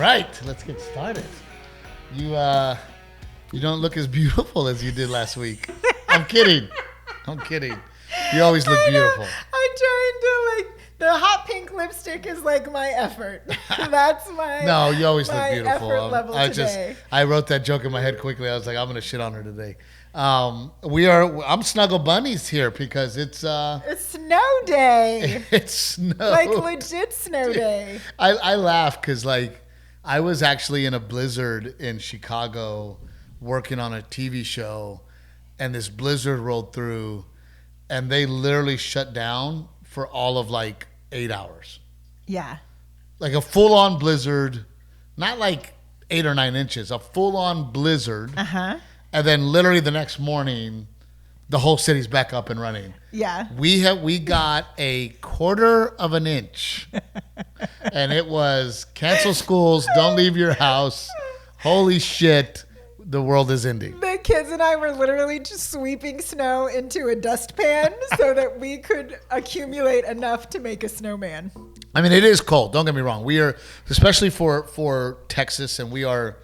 right, let's get started. You don't look as beautiful as you did last week. I'm kidding. You always look beautiful. I'm trying to the hot pink lipstick is like my effort. That's my No, you always look my beautiful. effort level today. I wrote that joke in my head quickly. I was like, I'm gonna shit on her today. I'm Snuggle Bunnies here because it's snow day. It's snow. Like legit snow day. I laugh because I was actually in a blizzard in Chicago working on a TV show, and this blizzard rolled through, and they literally shut down for all of 8 hours. Yeah. Like a full-on blizzard, not 8 or 9 inches, a full-on blizzard. Uh-huh. And then literally the next morning, the whole city's back up and running. Yeah. We got a quarter of an inch. And it was cancel schools, don't leave your house. Holy shit, the world is ending. The kids and I were literally just sweeping snow into a dustpan so that we could accumulate enough to make a snowman. I mean, it is cold. Don't get me wrong. We are, especially for Texas, and we are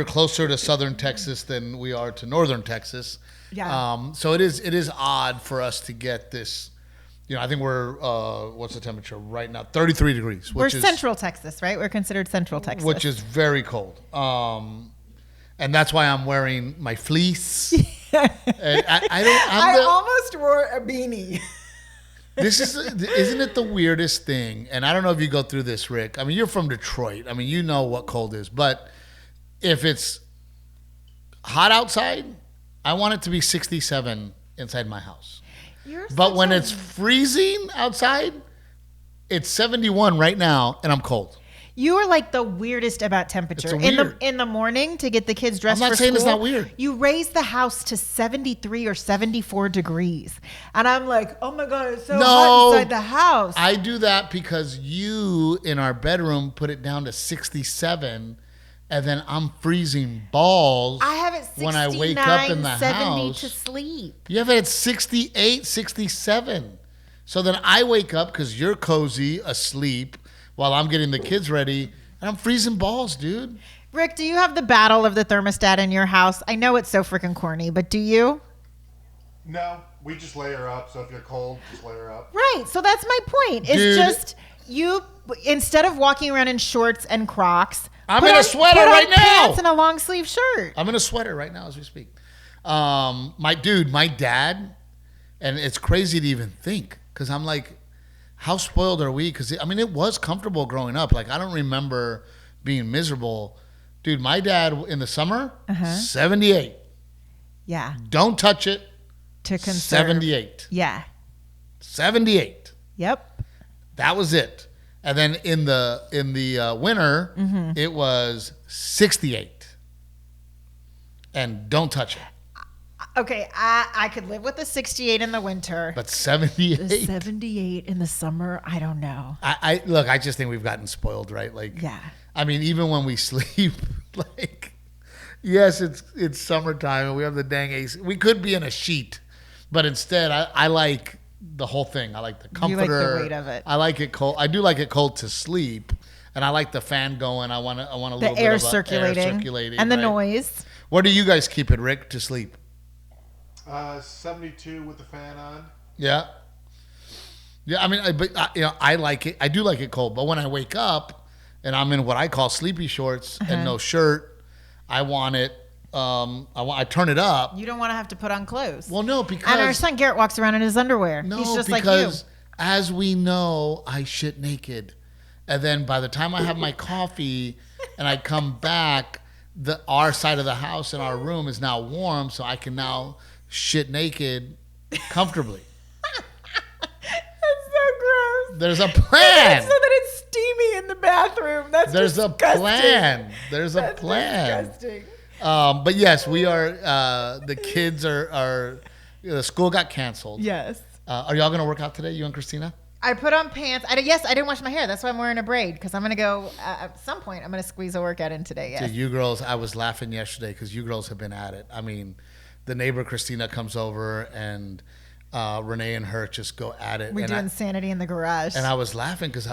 closer to southern Texas than we are to northern Texas. Yeah. So it is odd for us to get this. I think we're what's the temperature right now? 33 degrees. We're central Texas, right? We're considered central Texas, which is very cold. And that's why I'm wearing my fleece. And I almost wore a beanie. Isn't it the weirdest thing? And I don't know if you go through this, Rick. I mean, you're from Detroit. I mean, you know what cold is. But if it's hot outside, I want it to be 67 inside my house. But when it's freezing outside, it's 71 right now, and I'm cold. You are the weirdest about temperature. In the morning to get the kids dressed for school. I'm not saying it's not weird. You raise the house to 73 or 74 degrees. And I'm like, oh my God, it's so hot inside the house. I do that because you, in our bedroom, put it down to 67, and then I'm freezing balls. I have it 69, when I wake up in the 70 house. to sleep. You have it at 68, 67. So then I wake up because you're cozy, asleep, while I'm getting the kids ready, and I'm freezing balls, dude. Rick, do you have the battle of the thermostat in your house? I know it's so freaking corny, but do you? No, we just layer up. So if you're cold, just layer up. Right. So that's my point. It's just you, instead of walking around in shorts and Crocs, I'm in a sweater right now. Pants and a long sleeve shirt. I'm in a sweater right now as we speak. My dad, and it's crazy to even think because I'm like, how spoiled are we? Because, I mean, it was comfortable growing up. I don't remember being miserable. Dude, my dad in the summer, 78. Yeah. Don't touch it. To conserve. 78. Yeah. 78. Yep. That was it. And then in the winter, it was 68. And don't touch it. Okay, I could live with a 68 in the winter. But 78? The 78 in the summer, I don't know. Look, I just think we've gotten spoiled, right? Yeah. I mean, even when we sleep, yes, it's summertime and we have the dang AC. We could be in a sheet, but instead, I like the whole thing. I like the comforter. You like the weight of it. I like it cold. I do like it cold to sleep, and I like the fan going. I want a little bit of air circulating and the noise. Where do you guys keep it, Rick, to sleep? 72 with the fan on. Yeah. Yeah, I mean, I like it. I do like it cold, but when I wake up and I'm in what I call sleepy shorts and no shirt, I want it. I turn it up. You don't want to have to put on clothes. Well, no, because and our son Garrett walks around in his underwear. No, he's just because like you. As we know, I shit naked, and then by the time I have my coffee and I come back, our side of the house and our room is now warm, so I can now shit naked comfortably. That's so gross. There's a plan. So that it's steamy in the bathroom. There's a plan. There's a plan. Disgusting. But yes, we are. The kids are. The school got canceled. Yes. Are y'all gonna work out today, you and Christina? I put on pants. I didn't wash my hair. That's why I'm wearing a braid because I'm gonna go at some point. I'm gonna squeeze a workout in today. Yes. Dude, you girls, I was laughing yesterday because you girls have been at it. I mean, the neighbor Christina comes over and Renae and her just go at it. We do insanity in the garage. And I was laughing because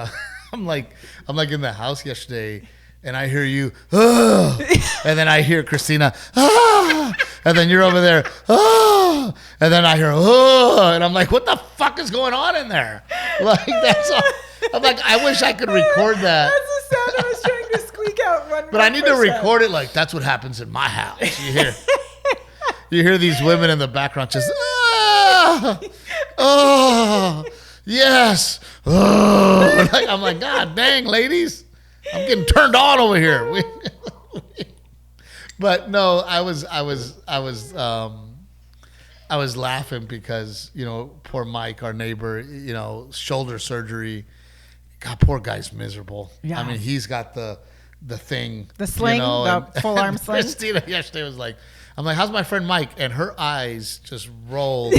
I'm like in the house yesterday, and I hear you, oh, and then I hear Christina, ah, and then you're over there, oh, and then I hear, oh, and I'm like, what the fuck is going on in there? Like, that's all. I'm like, I wish I could record that. That's the sound I was trying to squeak out one. But I need to record it like that's what happens in my house. You hear these women in the background just, ah, oh, yes. Oh. Like, I'm like, God dang, ladies. I'm getting turned on over here. But no, I was laughing because, you know, poor Mike, our neighbor, you know, shoulder surgery. God, poor guy's miserable. Yeah. I mean, he's got the thing, The sling, you know, the full arm sling. Christina yesterday was like, I'm like, how's my friend Mike? And her eyes just rolled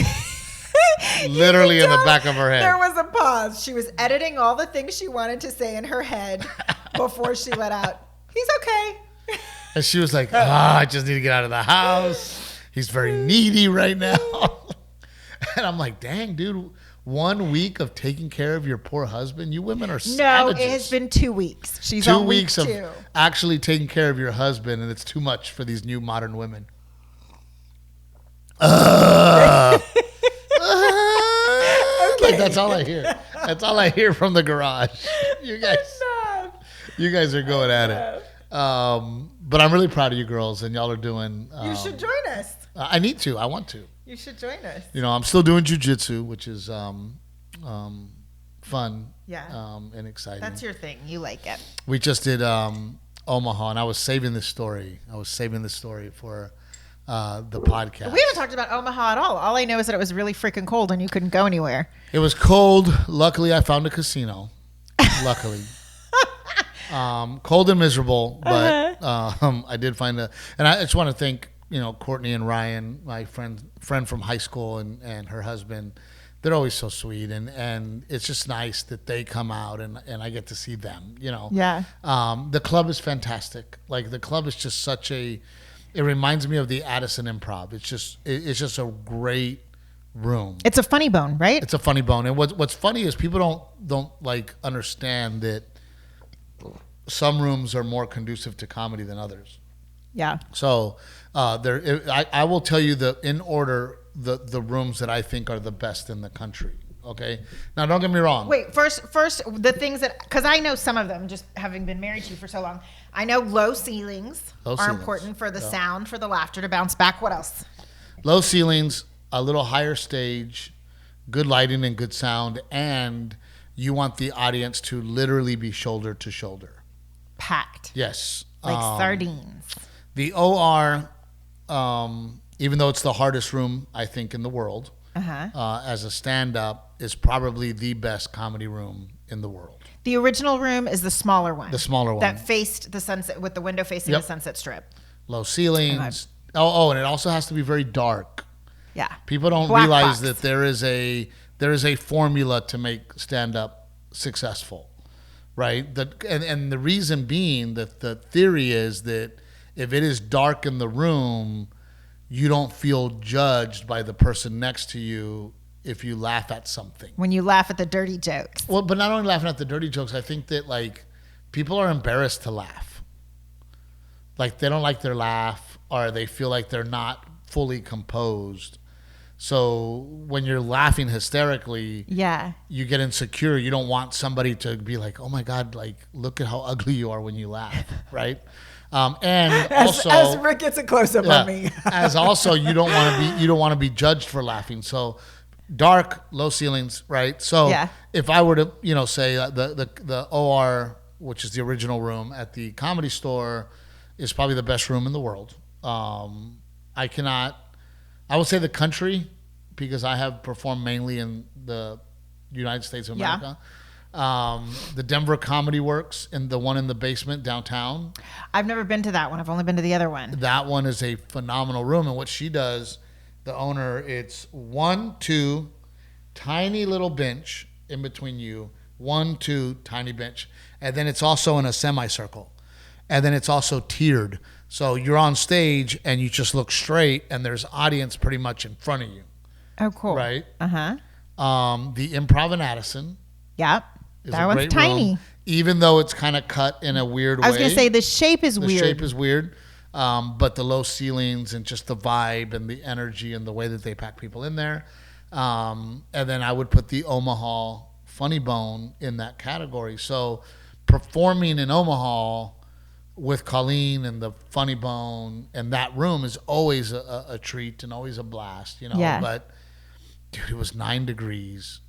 literally in the back of her head. There was a pause. She was editing all the things she wanted to say in her head before she let out, he's okay. And she was like, I just need to get out of the house. He's very needy right now. And I'm like, dang, dude, 1 week of taking care of your poor husband? You women are savages. No, it has been 2 weeks. She's 2 on weeks week of 2. actually taking care of your husband, and it's too much for these new modern women. Like, that's all I hear. That's all I hear from the garage. You guys are going at it. But I'm really proud of you girls, and y'all are doing. You should join us. I need to. I want to. You should join us. You know, I'm still doing jujitsu, which is fun. Yeah. And exciting. That's your thing. You like it. We just did Omaha, and I was saving this story. For the podcast. We haven't talked about Omaha at all. All I know is that it was really freaking cold and you couldn't go anywhere. It was cold. Luckily, I found a casino. Luckily. Cold and miserable, but I did find and I just want to thank, you know, Courtney and Ryan, my friend from high school, and her husband. They're always so sweet, and it's just nice that they come out and I get to see them, you know. Yeah. The club is fantastic. Like, the club is just it reminds me of the Addison Improv. It's just a great room. It's a funny bone, right? It's a funny bone. And what's funny is people don't like understand that some rooms are more conducive to comedy than others. Yeah. So I will tell you in order the rooms that I think are the best in the country. Okay. Now, don't get me wrong. Wait, first, the things because I know some of them, just having been married to you for so long. I know low ceilings are important for the sound, for the laughter to bounce back. What else? Low ceilings, a little higher stage, good lighting and good sound, and you want the audience to literally be shoulder to shoulder. Packed. Yes. Like sardines. The OR, even though it's the hardest room, I think, in the world, as a stand-up, is probably the best comedy room in the world. The original room is the smaller one. The smaller one. That faced the sunset, with the window facing the Sunset Strip. Low ceilings. And it also has to be very dark. Yeah. People don't realize that there is a formula to make stand-up successful, right? And the reason being that the theory is that if it is dark in the room, you don't feel judged by the person next to you if you laugh at something. When you laugh at the dirty jokes. Well, but not only laughing at the dirty jokes, I think that, like, people are embarrassed to laugh. Like, they don't like their laugh, or they feel like they're not fully composed. So when you're laughing hysterically, you get insecure. You don't want somebody to be like, oh my God, like, look at how ugly you are when you laugh, right? And also, as Rick gets a close up on me, as also you don't want to be judged for laughing. So dark, low ceilings, right? So if I were to, you know, say the OR, which is the original room at the Comedy Store, is probably the best room in the world. I would say the country, because I have performed mainly in the United States of America. The Denver Comedy Works, and the one in the basement downtown. I've never been to that one. I've only been to the other one. That one is a phenomenal room. And what she does, the owner, it's 1, 2, tiny little bench in between you, 1, 2, tiny bench. And then it's also in a semicircle. And then it's also tiered. So you're on stage and you just look straight, and there's audience pretty much in front of you. Oh, cool. Right? Uh-huh. The Improv in Addison. Yep. That one's tiny. Room, even though it's kind of cut in a weird way. I was going to say the shape is weird. The shape is weird. But the low ceilings and just the vibe and the energy and the way that they pack people in there. And then I would put the Omaha Funny Bone in that category. So performing in Omaha with Colleen and the Funny Bone and that room is always a treat and always a blast, you know. Yeah. But dude, it was 9 degrees.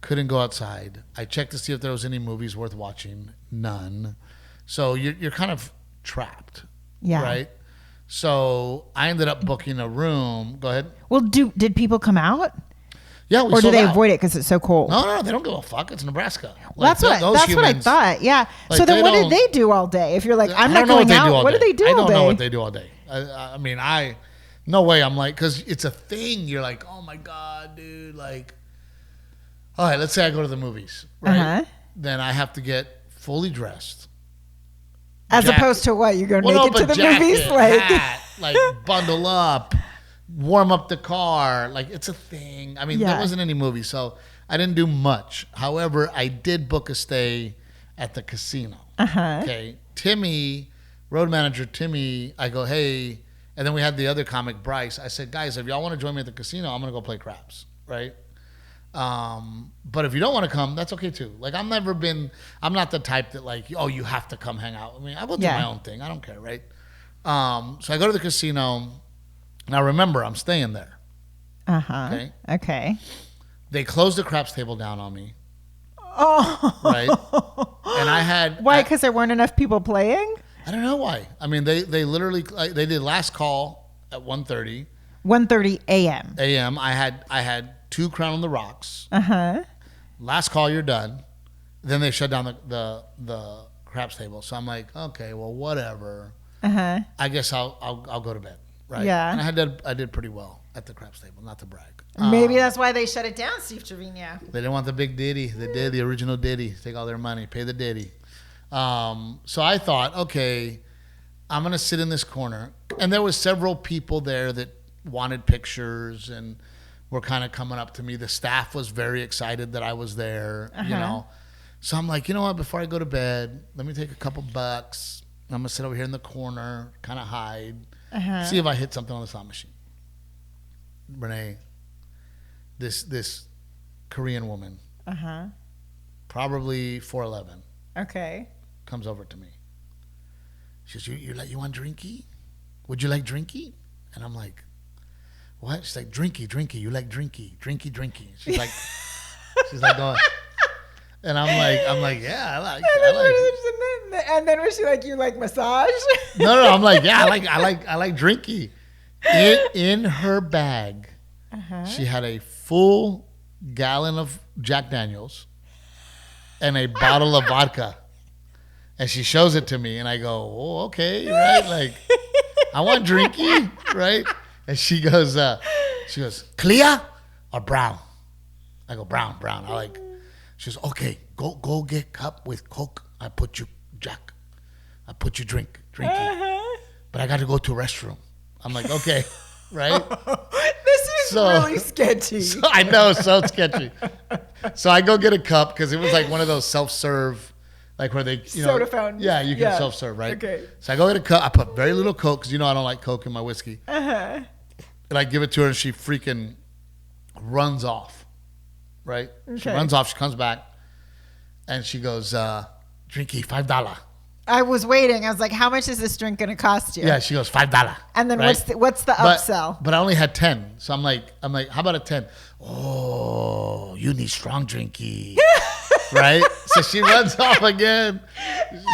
Couldn't go outside. I checked to see if there was any movies worth watching. None. So you're kind of trapped. Yeah. Right? So I ended up booking a room. Go ahead. Well, did people come out? Yeah, we or do they out. avoid it because it's so cold? No, they don't give a fuck. It's Nebraska. Well, that's what I thought. Yeah. Like, so then, what did they do all day? If you're like, I'm not going out, what do they do all day? I don't know what they do all day. I mean, no way. I'm like, because it's a thing. You're like, oh my god, dude. Like, all right, let's say I go to the movies, right? Uh-huh. Then I have to get fully dressed. As opposed to what? You go naked to the movies? Hat, like bundle up, warm up the car. Like, it's a thing. I mean, there wasn't any movie, so I didn't do much. However, I did book a stay at the casino. Uh-huh. Okay. Timmy, road manager Timmy, I go, hey, and then we had the other comic, Bryce. I said, guys, if y'all want to join me at the casino, I'm going to go play craps, right? But if you don't want to come, that's okay too. Like, I'm not the type that like, oh, you have to come hang out with me. I will do my own thing. I don't care, right? So I go to the casino. Now remember, I'm staying there. Uh-huh. Okay. They closed the craps table down on me. Oh. Right? And I had... Why? Because there weren't enough people playing? I don't know why. I mean, they literally... they did last call at 1:30. 1:30 a.m. A.m. I had 2 Crown on the Rocks. Uh-huh. Last call, you're done. Then they shut down the craps table. So I'm like, okay, well, whatever. Uh-huh. I guess I'll go to bed. Right? Yeah. And I did pretty well at the craps table, not to brag. Maybe that's why they shut it down, Steve Trevino. They didn't want the big ditty. They did the original ditty. Take all their money, pay the ditty. So I thought, okay, I'm going to sit in this corner. And there was several people there that wanted pictures and were kind of coming up to me. The staff was very excited that I was there, you know. So I'm like, you know what, before I go to bed, let me take a couple bucks. I'm going to sit over here in the corner, kind of hide, see if I hit something on the slot machine. Renae, this Korean woman, probably 4'11", okay, comes over to me. She says, you want drinky? Would you like drinky? And I'm like, what? She's like, drinky. You like drinky. She's like, going. And I'm like, yeah, I like. And then was she like, you like massage? No, I'm like, yeah, I like drinky. In her bag, she had a full gallon of Jack Daniels and a bottle of vodka. And she shows it to me, and I go, oh, okay, right? Like, I want drinky, right? And she goes, clear or brown? I go, brown. She goes, okay, go get cup with Coke. I put you Jack. I put you drinky. But I got to go to a restroom. I'm like, okay, right? This is really sketchy. So, I know, so sketchy. So I go get a cup because it was like one of those self-serve, like where they, soda fountain. Yeah, you can self-serve, right? Okay. So I go get a cup. I put very little Coke because I don't like Coke in my whiskey. And I give it to her, and she freaking runs off, right? Okay. She runs off. She comes back, and she goes, drinky, $5. I was waiting. I was like, how much is this drink going to cost you? Yeah, she goes, $5. And then right? what's the upsell? But I only had 10. So I'm like, how about a 10? Oh, you need strong drinky. Right? So she runs off again.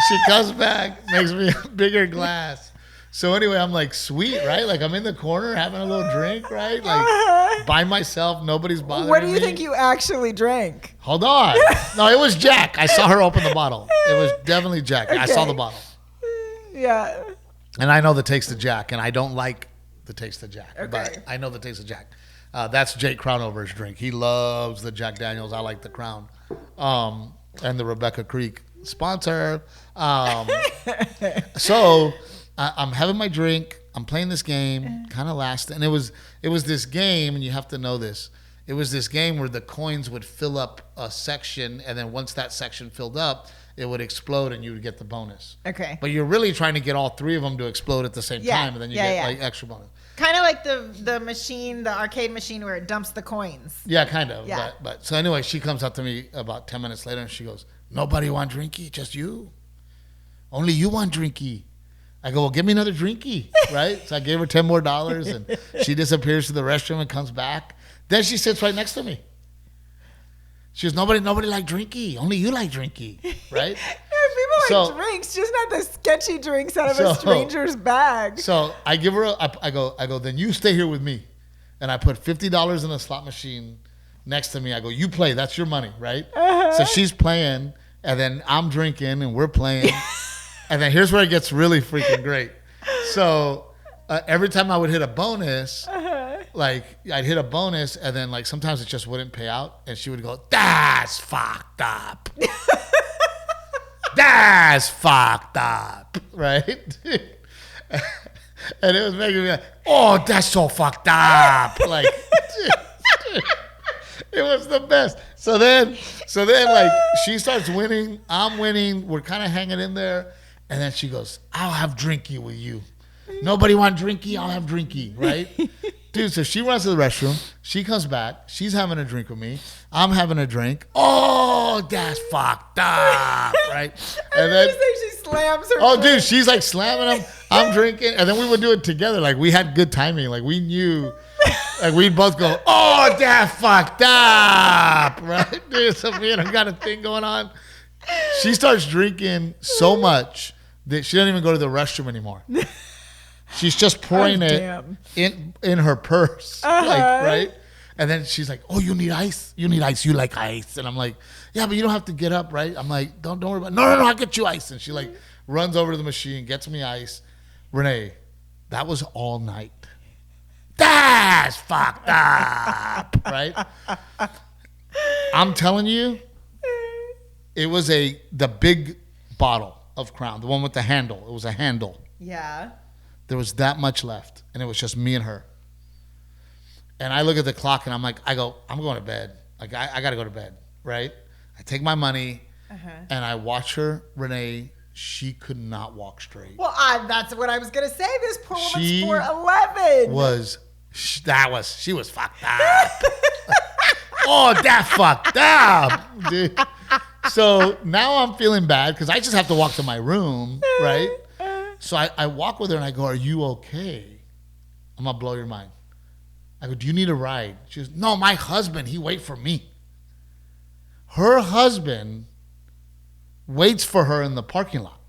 She comes back, makes me a bigger glass. So anyway, I'm like, sweet, right? Like, I'm in the corner having a little drink, right? Like, by myself, nobody's bothering me. What do you think you actually drank? Hold on. No, it was Jack. I saw her open the bottle. It was definitely Jack. Okay. I saw the bottle. Yeah. And I know the taste of Jack, and I don't like the taste of Jack. Okay. But I know the taste of Jack. That's Jake Crownover's drink. He loves the Jack Daniels. I like the Crown. And the Rebecca Creek sponsor. So I'm having my drink. I'm playing this game, kind of last. And it was this game, and you have to know this. It was this game where the coins would fill up a section, and then once that section filled up, it would explode, and you would get the bonus. Okay. But you're really trying to get all three of them to explode at the same time, and then you get like extra bonus. Kind of like the machine, the arcade machine where it dumps the coins. Yeah, kind of. Yeah. But so anyway, she comes up to me about 10 minutes later, and she goes, "Nobody want drinky, just you. Only you want drinky." I go, "Well, give me another drinky," right? So I gave her $10 more, and she disappears to the restroom and comes back. Then she sits right next to me. She goes, nobody like drinky. Only you like drinky, right? People like drinks, just not the sketchy drinks out of a stranger's bag. So I give her, I go, then you stay here with me. And I put $50 in a slot machine next to me. I go, you play. That's your money, right? So she's playing, and then I'm drinking, and we're playing. And then here's where it gets really freaking great. So every time I would hit a bonus, like I'd hit a bonus, and then like sometimes it just wouldn't pay out, and she would go, "That's fucked up." That's fucked up, right? And it was making me like, "Oh, that's so fucked up." Like, it was the best. So then, like she starts winning, I'm winning, we're kind of hanging in there, and then she goes, "I'll have drinky with you. Nobody want drinky? I'll have drinky," right? Dude, so she runs to the restroom. She comes back. She's having a drink with me. I'm having a drink. Oh, that's fucked up, right? And then she slams her. Oh, dude, she's like slamming them. I'm drinking, and then we would do it together. Like we had good timing. Like we knew, like we'd both go, "Oh, that's fucked up," right? Dude, so me and her got a thing going on. She starts drinking so much that she doesn't even go to the restroom anymore. She's just pouring it in her purse, like, right? And then she's like, "Oh, you need ice? You need ice? You like ice?" And I'm like, "Yeah, but you don't have to get up, right?" I'm like, "Don't worry about it. No, I'll get you ice." And she like runs over to the machine, gets me ice. Renae, that was all night. That's fucked up, right? I'm telling you, it was the big bottle of Crown, the one with the handle. It was a handle. Yeah. There was that much left, and it was just me and her. And I look at the clock, and I'm like, I'm going to bed. Like, I got to go to bed, right? I take my money, and I watch her, Renae. She could not walk straight. Well, that's what I was going to say. This poor woman's 4'11". She was fucked up. Oh, that fucked up, dude. So now I'm feeling bad because I just have to walk to my room, right? So I walk with her and I go, "Are you okay?" I'm going to blow your mind. I go, "Do you need a ride?" She goes, "No, my husband, he wait for me." Her husband waits for her in the parking lot.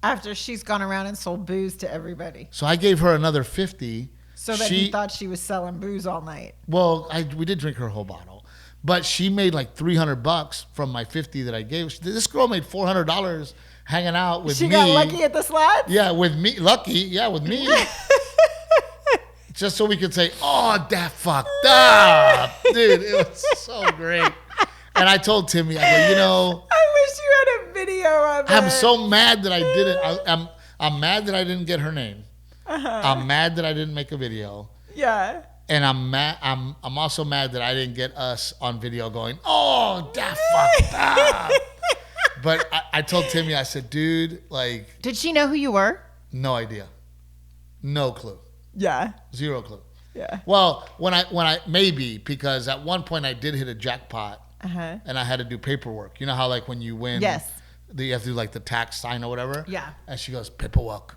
After she's gone around and sold booze to everybody. So I gave her another $50. So that he thought she was selling booze all night. Well, we did drink her whole bottle. But she made like $300 from my $50 that I gave. This girl made $400 hanging out with me. She got lucky at the slots? Yeah, with me. Lucky, yeah, with me. Just so we could say, "Oh, that fucked up." Dude, it was so great. And I told Timmy, I go, I wish you had a video of it. I'm so mad that I didn't. I'm mad that I didn't get her name. I'm mad that I didn't make a video. Yeah. And I'm mad. I'm also mad that I didn't get us on video going, "Oh, that fucked up." But I told Timmy, I said, "Dude, like." Did she know who you were? No idea. No clue. Yeah. Zero clue. Yeah. Well, when I maybe because at one point I did hit a jackpot, and I had to do paperwork. You know how like when you win, yes, you have to do like the tax sign or whatever. Yeah. And she goes, "Paperwork.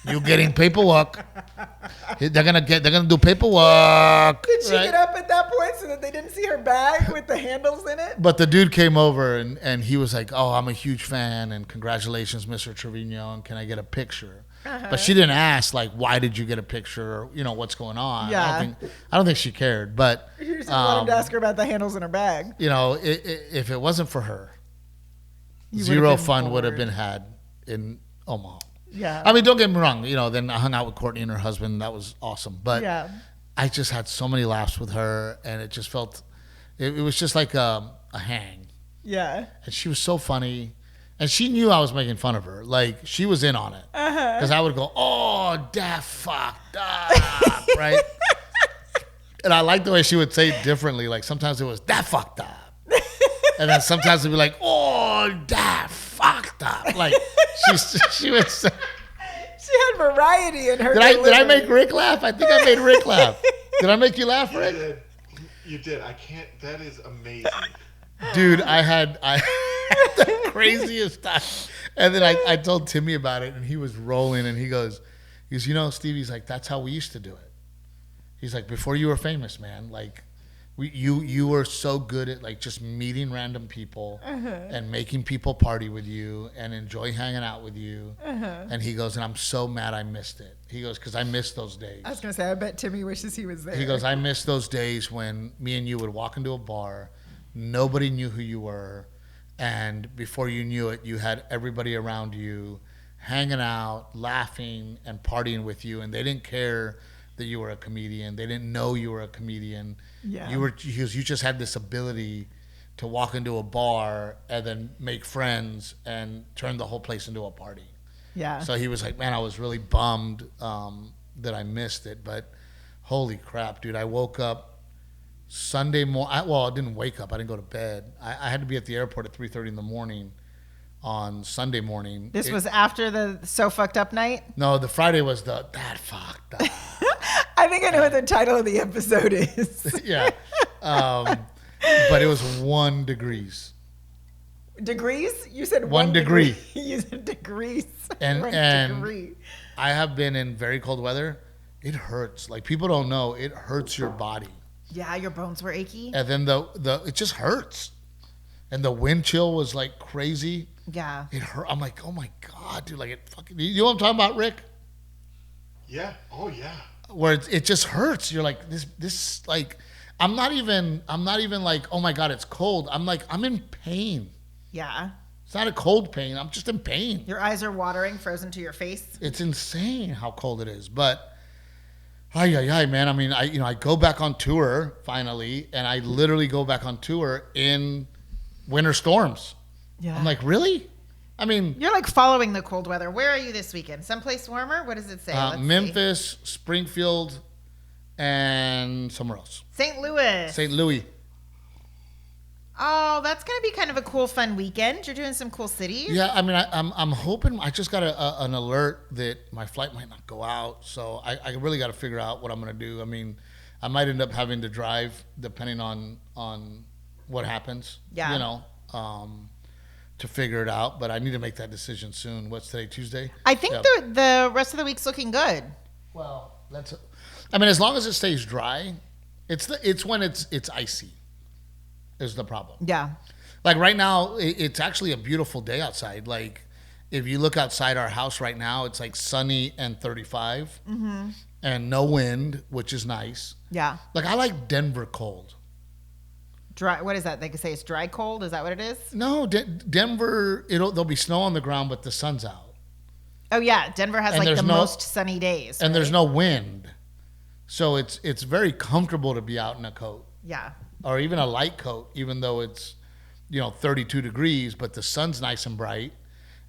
You getting paperwork? They're gonna do paperwork." Did she get up at that point so that they didn't see her bag with the handles in it? But the dude came over and he was like, "Oh, I'm a huge fan and congratulations, Mr. Trevino, and can I get a picture?" But she didn't ask like, "Why did you get a picture?" or what's going on. Yeah. I don't think she cared. But you just wanted to ask her about the handles in her bag. If it wasn't for her, zero fun would have been had in Omaha. Yeah. I mean, don't get me wrong. Then I hung out with Courtney and her husband. That was awesome. But yeah. I just had so many laughs with her, and it just felt, it was just like a hang. Yeah. And she was so funny. And she knew I was making fun of her. Like, she was in on it. Because I would go, "Oh, that fucked up," right? And I like the way she would say it differently. Like sometimes it was that fucked up. And then sometimes it'd be like, oh, that fucked up. Like she would say. She had variety in her. Did I make Rick laugh? I think I made Rick laugh. Did I make you laugh, Rick? You did. I can't. That is amazing. Dude, I had the craziest time. And then I told Timmy about it, and he was rolling, and he goes, you know, Steve, he's like, that's how we used to do it. He's like, before you were famous, man, like, you were so good at, like, just meeting random people and making people party with you and enjoy hanging out with you. And he goes, and I'm so mad I missed it. He goes, because I missed those days. I was going to say, I bet Timmy wishes he was there. He goes, I miss those days when me and you would walk into a bar, nobody knew who you were, and before you knew it, you had everybody around you hanging out, laughing, and partying with you, and they didn't care that you were a comedian. They didn't know you were a comedian. Yeah. You just had this ability to walk into a bar and then make friends and turn the whole place into a party. Yeah. So he was like, man, I was really bummed that I missed it, but holy crap, dude. I woke up Sunday morning. Well, I didn't wake up. I didn't go to bed. I had to be at the airport at 3:30 in the morning on Sunday morning. This was after the So Fucked Up night? No, the Friday was that fucked up. I think I know what the title of the episode is. Yeah. But it was 1 degrees. Degrees? You said 1 degree. You said degrees. And degree. I have been in very cold weather. It hurts. Like, people don't know, it hurts your body. Yeah, your bones were achy. And then it just hurts. And the wind chill was like crazy. Yeah. It hurt. I'm like, oh my God, dude. Like, it fucking, you know what I'm talking about, Rick? Yeah. Oh yeah. Where it just hurts. You're like, this like, I'm not even like, oh my God, it's cold. I'm like, I'm in pain. Yeah. It's not a cold pain. I'm just in pain. Your eyes are watering, frozen to your face. It's insane how cold it is. But, man. I mean, I go back on tour finally, and I literally go back on tour in winter storms. Yeah. I'm like, really? I mean, you're like following the cold weather. Where are you this weekend? Someplace warmer? What does it say? Memphis, Springfield, and somewhere else. St. Louis. St. Louis. Oh, that's going to be kind of a cool, fun weekend. You're doing some cool cities. Yeah, I mean, I'm hoping. I just got an alert that my flight might not go out, so I really got to figure out what I'm going to do. I mean, I might end up having to drive depending on what happens. Yeah. You know, to figure it out. But I need to make that decision soon. What's today? Tuesday. I think the rest of the week's looking good. Well, I mean, as long as it stays dry, it's when it's icy. Is the problem. Yeah. Like right now, it's actually a beautiful day outside. Like if you look outside our house right now, it's like sunny and 35 and no wind, which is nice. Yeah. Like I like Denver cold. Dry. What is that? They could say it's dry cold. Is that what it is? No, Denver, there'll be snow on the ground, but the sun's out. Oh yeah. Denver has like the most sunny days. And there's no wind. So it's very comfortable to be out in a coat. Yeah. Or even a light coat, even though it's, 32 degrees, but the sun's nice and bright,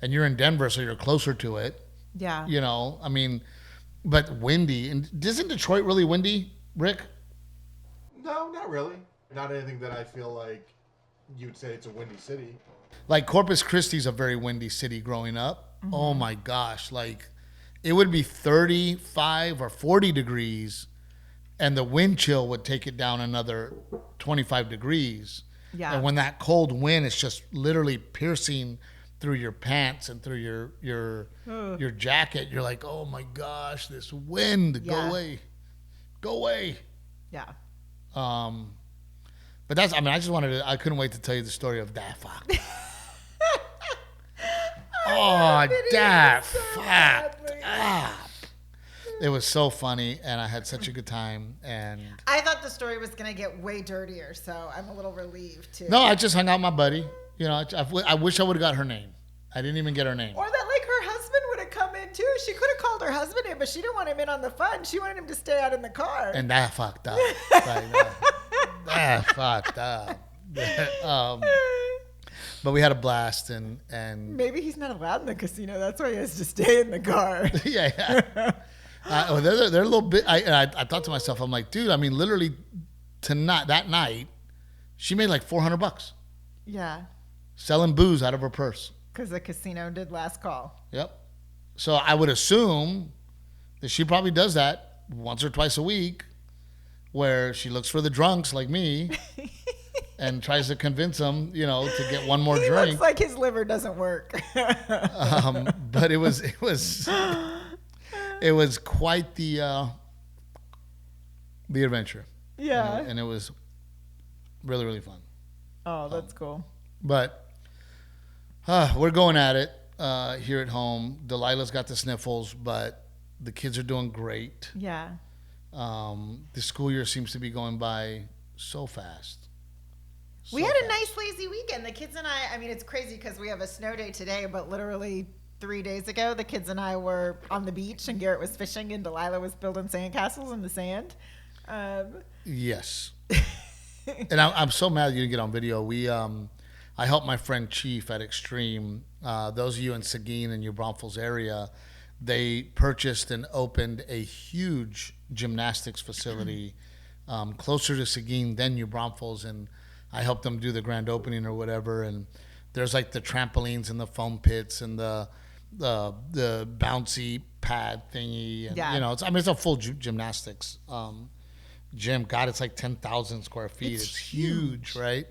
and you're in Denver, so you're closer to it. Yeah. I mean, but windy. And isn't Detroit really windy, Rick? No, not really. Not anything that I feel like you'd say it's a windy city. Like Corpus Christi's a very windy city growing up. Mm-hmm. Oh my gosh. Like it would be 35 or 40 degrees and the wind chill would take it down another 25 degrees. Yeah. And when that cold wind is just literally piercing through your pants and through your jacket, you're like, oh my gosh, this wind, go away. Go away. Yeah. But I couldn't wait to tell you the story of that fuck. It was so funny, and I had such a good time. And I thought the story was going to get way dirtier, so I'm a little relieved too. No, I just hung out with my buddy. I wish I would have got her name. I didn't even get her name. Or that like her husband would have come in too. She could have called her husband in, but she didn't want him in on the fun. She wanted him to stay out in the car. And that fucked up. That fucked up. But we had a blast, and maybe he's not allowed in the casino. That's why he has to stay in the car. yeah. They're a little bit. I thought to myself, I'm like, dude. I mean, literally, that night, she made like $400. Yeah. Selling booze out of her purse. Because the casino did last call. Yep. So I would assume that she probably does that once or twice a week, where she looks for the drunks like me and tries to convince them, to get one more drink. Looks like his liver doesn't work. But it was quite the adventure. Yeah. And it was really, really fun. Oh, that's cool. But we're going at it here at home. Delilah's got the sniffles, but the kids are doing great. Yeah. The school year seems to be going by so fast. We had a nice lazy weekend. The kids and I mean, it's crazy because we have a snow day today, but literally 3 days ago, the kids and I were on the beach and Garrett was fishing and Delilah was building sandcastles in the sand. Yes. And I'm so mad you didn't get on video. I helped my friend Chief at Extreme. Those of you in Seguin and New Braunfels area, they purchased and opened a huge gymnastics facility closer to Seguin than New Braunfels, and I helped them do the grand opening or whatever. And there's like the trampolines and the foam pits and the bouncy pad thingy, and it's a full gymnastics gym. God, it's like 10,000 square feet. It's huge, right?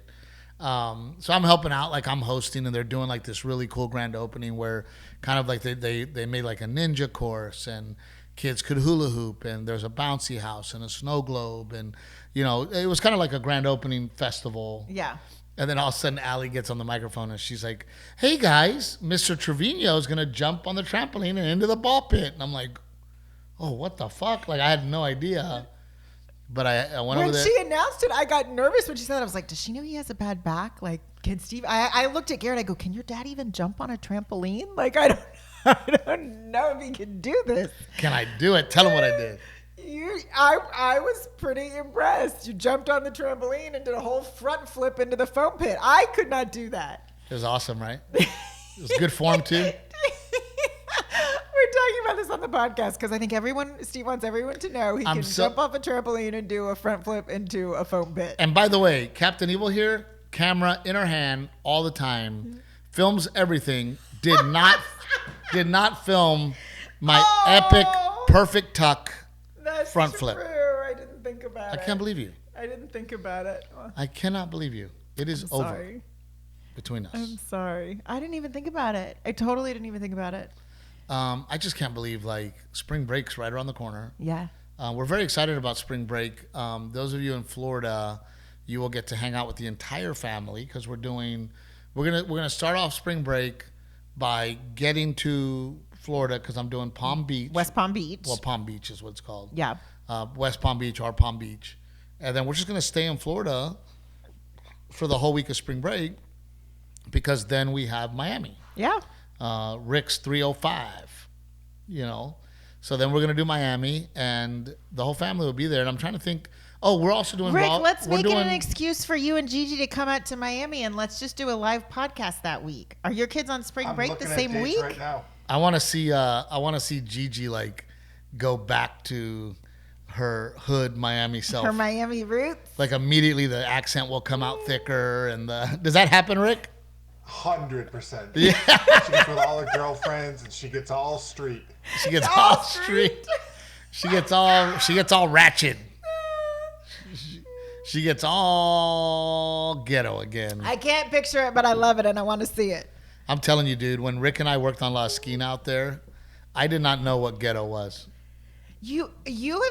So I'm helping out, like I'm hosting, and they're doing like this really cool grand opening where kind of like they made like a ninja course and kids could hula hoop, and there's a bouncy house and a snow globe, and it was kind of like a grand opening festival. Yeah. And then all of a sudden Allie gets on the microphone and she's like, "Hey guys, Mr. Trevino is gonna jump on the trampoline and into the ball pit." And I'm like, "Oh, what the fuck?" Like I had no idea. But I went over there. When she announced it, I got nervous when she said that. I was like, does she know he has a bad back? Like, can Steve... I looked at Garrett. I go, can your dad even jump on a trampoline? Like, I don't know if he can do this. Can I do it? Tell him what I did. I was pretty impressed. You jumped on the trampoline and did a whole front flip into the foam pit. I could not do that. It was awesome, right? It was good form, too. We're talking about this on the podcast because I think Steve wants everyone to know he can jump off a trampoline and do a front flip into a foam pit. And by the way, Captain Evil here, camera in her hand all the time, films everything. Did not film my epic perfect tuck front flip. I didn't think about it. I can't believe you. I didn't think about it. I cannot believe you. It is over between us. I'm sorry. I didn't even think about it. I totally didn't even think about it. I just can't believe like spring break's right around the corner. Yeah. We're very excited about spring break. Those of you in Florida, you will get to hang out with the entire family because we're gonna start off spring break by getting to Florida because I'm doing Palm Beach. West Palm Beach. Well, Palm Beach is what it's called. Yeah. West Palm Beach or Palm Beach. And then we're just gonna stay in Florida for the whole week of spring break because then we have Miami. Yeah. Rick's 305, So then we're going to do Miami, and the whole family will be there. And I'm trying to think, we're also doing... Rick, let's make it an excuse for you and Gigi to come out to Miami, and let's just do a live podcast that week. Are your kids on spring break the same week? Right now. I want to see Gigi, like, go back to her hood Miami self. Her Miami roots? Like, immediately the accent will come out thicker. And does that happen, Rick? 100%. Yeah. She gets with all her girlfriends and she gets all street. She gets all street. She gets all ratchet. She gets all ghetto again. I can't picture it, but I love it and I want to see it. I'm telling you, dude, when Rick and I worked on La Esquina out there, I did not know what ghetto was. You've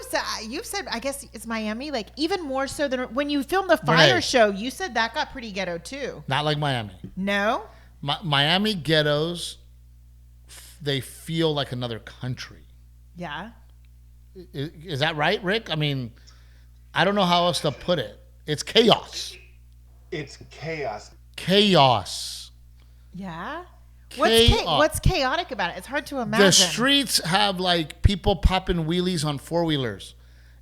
said I guess it's Miami, like even more so than when you filmed the fire show. You said that got pretty ghetto too. Not like Miami. No. Miami ghettos, they feel like another country. Yeah. Is that right, Rick? I mean, I don't know how else to put it. It's chaos. It's chaos. Chaos. Yeah. What's chaotic about it? It's hard to imagine. The streets have like people popping wheelies on four-wheelers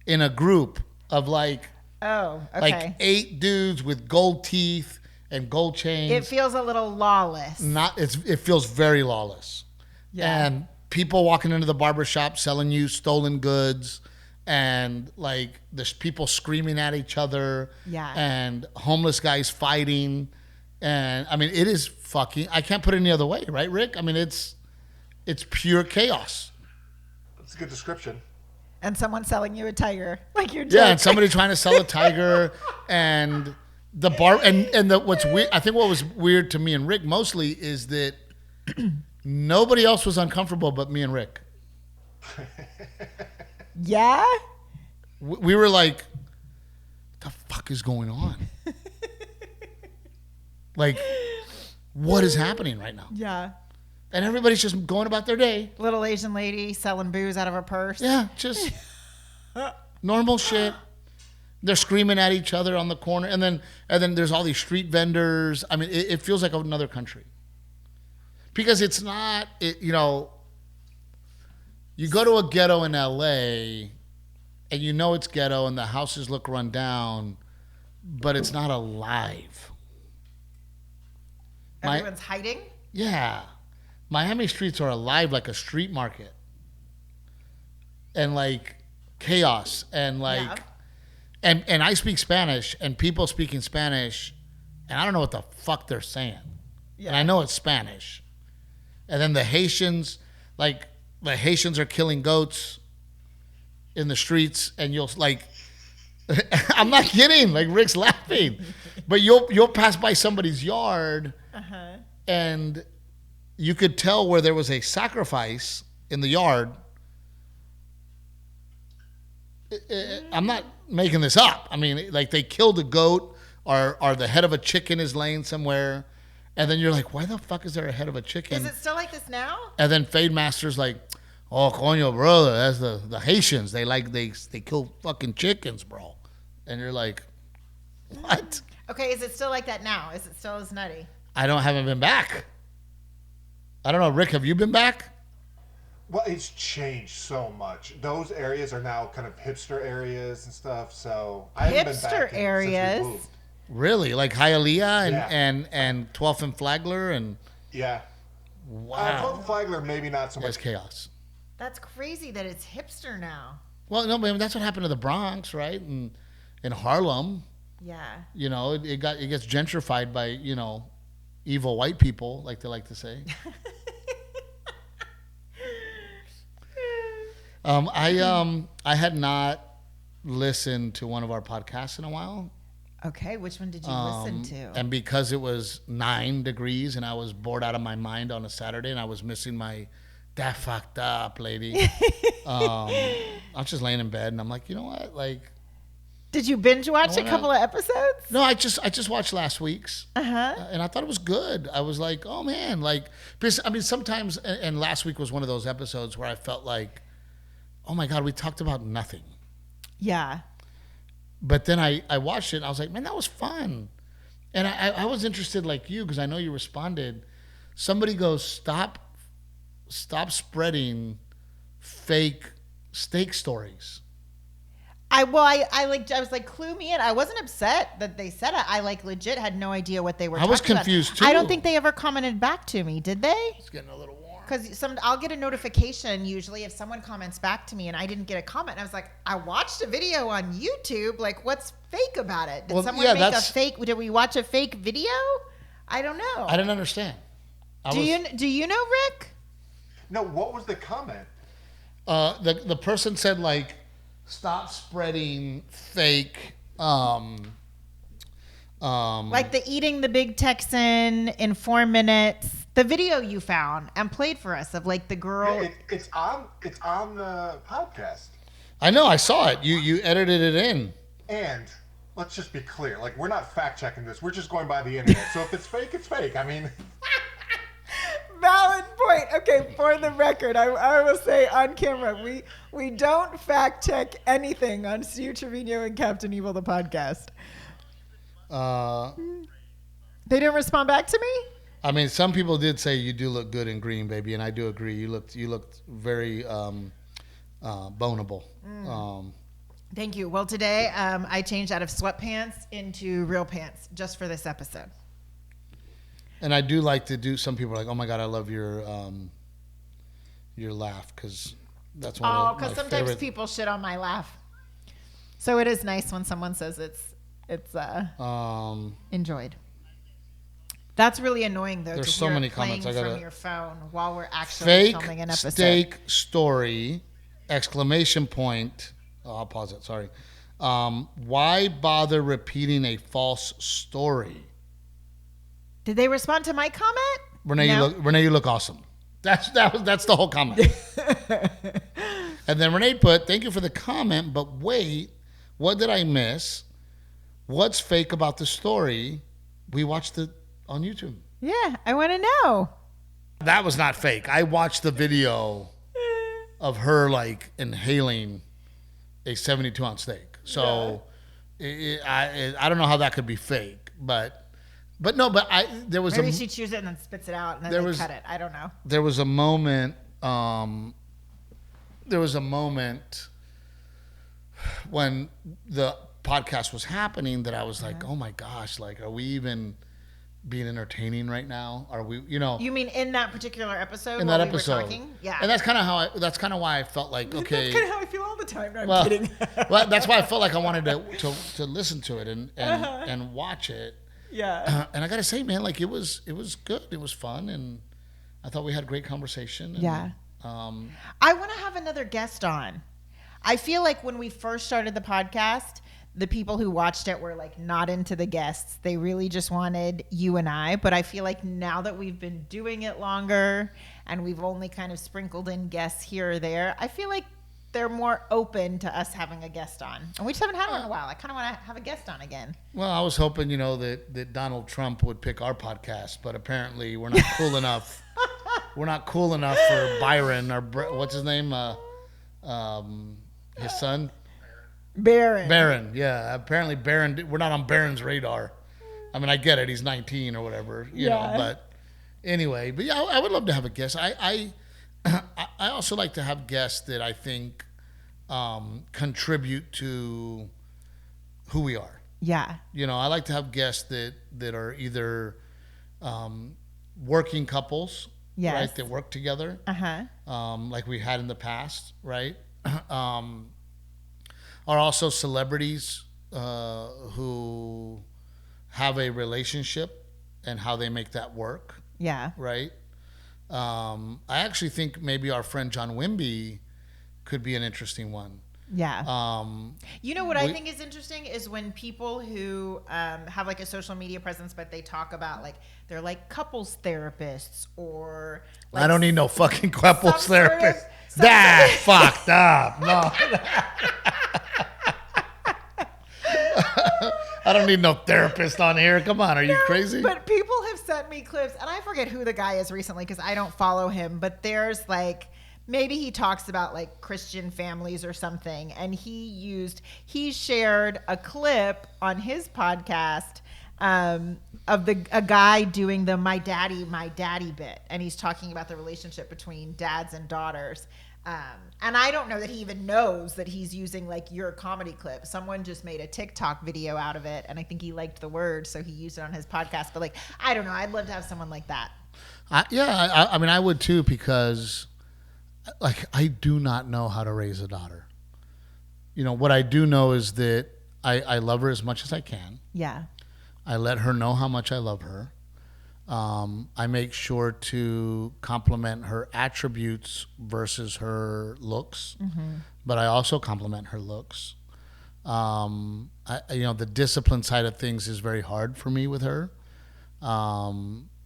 in a group of like 8 dudes with gold teeth and gold chains. It feels a little lawless. It feels very lawless. Yeah. And people walking into the barbershop selling you stolen goods, and like there's people screaming at each other, and homeless guys fighting, and I mean it is fucking. I can't put it any other way, right, Rick? I mean it's pure chaos. That's a good description. And someone selling you a tiger, like you're joking. Yeah, and somebody trying to sell a tiger, and the bar, and what's weird. I think what was weird to me and Rick mostly is that nobody else was uncomfortable but me and Rick. Yeah? We were like, what the fuck is going on? Like, what is happening right now? Yeah. And everybody's just going about their day. Little Asian lady selling booze out of her purse. Yeah, just normal shit. They're screaming at each other on the corner. And then there's all these street vendors. I mean, it feels like another country. Because it's not, you know, you go to a ghetto in LA and you know it's ghetto and the houses look run down, but it's not alive. Everyone's hiding? Yeah. Miami streets are alive like a street market. And like chaos and like and I speak Spanish and people speaking Spanish and I don't know what the fuck they're saying. Yeah. And I know it's Spanish. And then the Haitians, like the Haitians are killing goats in the streets and you'll like I'm not kidding, like Rick's laughing. But you'll pass by somebody's yard and you could tell where there was a sacrifice in the yard. I'm not making this up. I mean, like they killed a goat or the head of a chicken is laying somewhere. And then you're like, why the fuck is there a head of a chicken? Is it still like this now? And then Fade Master's like, oh, coño, brother, that's the Haitians. They kill fucking chickens, bro. And you're like, what? Okay, is it still like that now? Is it still as nutty? haven't been back. I don't know, Rick, have you been back? Well, it's changed so much. Those areas are now kind of hipster areas and stuff. So I haven't been back areas. Since we moved. Really? Like Hialeah and 12th and Flagler and yeah. Wow. 12th and Flagler maybe not so much. That's chaos. That's crazy that it's hipster now. Well, no, but that's what happened to the Bronx, right? And in Harlem. Yeah. You know, it gets gentrified by, you know, evil white people, like they like to say. I had not listened to one of our podcasts in a while. Okay, which one did you listen to? And because it was 9 degrees and I was bored out of my mind on a Saturday and I was missing my that fucked up lady. I was just laying in bed and I'm like, you know what? Like, did you binge watch a couple of episodes? No, I just watched last week's. And I thought it was good. I was like, oh man, like, because I mean, sometimes, and last week was one of those episodes where I felt like, oh my God, we talked about nothing. Yeah. But then I watched it and I was like, man, that was fun. And I was interested like you, because I know you responded. Somebody goes, stop spreading fake steak stories. I was like, clue me in. I wasn't upset that they said it. I like legit had no idea what they were talking about. I was confused too. I don't think they ever commented back to me, did they? It's getting a little warm. Because I'll get a notification usually if someone comments back to me and I didn't get a comment. And I was like, I watched a video on YouTube. Like, what's fake about it? Did someone make a fake? Did we watch a fake video? I don't know. I didn't understand. Do you know, Rick? No, what was the comment? The person said like, stop spreading fake. Like the eating the big Texan in 4 minutes. The video you found and played for us of like the girl. Yeah, it's on the podcast. I know, I saw it. You edited it in. And let's just be clear, like we're not fact checking this. We're just going by the internet. So if it's fake, it's fake. I mean. Valid point. Okay, for the record, I will say on camera, we don't fact check anything on Stu Trevino and Captain Evil the podcast. They didn't respond back to me? I mean, some people did say you do look good in green, baby, and I do agree. You looked very bonable. Thank you. Well, today I changed out of sweatpants into real pants just for this episode. And I do like to do. Some people are like, "Oh my God, I love your your laugh because that's one Oh, of my because sometimes favorite. people shit on my laugh. So it is nice when someone says it's enjoyed. That's really annoying though. There's to so hear many it playing comments. I gotta from your phone while we're actually fake filming an episode. steak story! Exclamation point. Oh, I'll pause it. Sorry. Why bother repeating a false story? Did they respond to my comment? Renae, you look awesome. That's the whole comment. And then Renae put, "Thank you for the comment, but wait, what did I miss? What's fake about the story? We watched it on YouTube." Yeah, I want to know. That was not fake. I watched the video of her like inhaling a 72-ounce steak. So I don't know how that could be fake, but there was Maybe she chews it and then spits it out and then they cut it. I don't know. There was a moment. When the podcast was happening that I was like, oh my gosh, like, are we even being entertaining right now? Are we, You mean in that particular episode? in that while episode? we were talking? Yeah. And that's kind of why I felt like, okay. That's kind of how I feel all the time. No, I'm well, kidding. well, that's why I felt like I wanted to listen to it and watch it. Yeah. And I gotta say, man, like it was good. It was fun, and I thought we had great conversation. And, Yeah. I want to have another guest on. I feel like when we first started the podcast, the people who watched it were like not into the guests. They really just wanted you and I. But I feel like now that we've been doing it longer and we've only kind of sprinkled in guests here or there, I feel like they're more open to us having a guest on. And we just haven't had one in a while. I kind of want to have a guest on again. Well, I was hoping, that Donald Trump would pick our podcast, but apparently we're not cool enough. We're not cool enough for Byron or what's his name? His son? Barron, yeah. Apparently Barron, we're not on Barron's radar. I mean, I get it. He's 19 or whatever, you know, but anyway. But yeah, I would love to have a guest. I also like to have guests that I think contribute to who we are. Yeah. I like to have guests that are either working couples, right? That work together, like we had in the past, right? Are also celebrities who have a relationship and how they make that work. Yeah. Right? I actually think maybe our friend John Wimby could be an interesting one. Yeah. What I think is interesting is when people who have like a social media presence, but they talk about like they're like couples therapists or like I don't need no fucking couples therapist. That fucked up. No. I don't need no therapist on here. Come on, are you crazy? But people have sent me clips, and I forget who the guy is recently because I don't follow him. But there's like maybe he talks about like Christian families or something, and he shared a clip on his podcast of a guy doing the my daddy bit, and he's talking about the relationship between dads and daughters. And I don't know that he even knows that he's using like your comedy clip. Someone just made a TikTok video out of it, and I think he liked the word, so he used it on his podcast. But like, I don't know. I'd love to have someone like that. I mean, I would too, because like I do not know how to raise a daughter. What I do know is that I love her as much as I can. Yeah. I let her know how much I love her. I make sure to compliment her attributes versus her looks, but I also compliment her looks. The discipline side of things is very hard for me with her,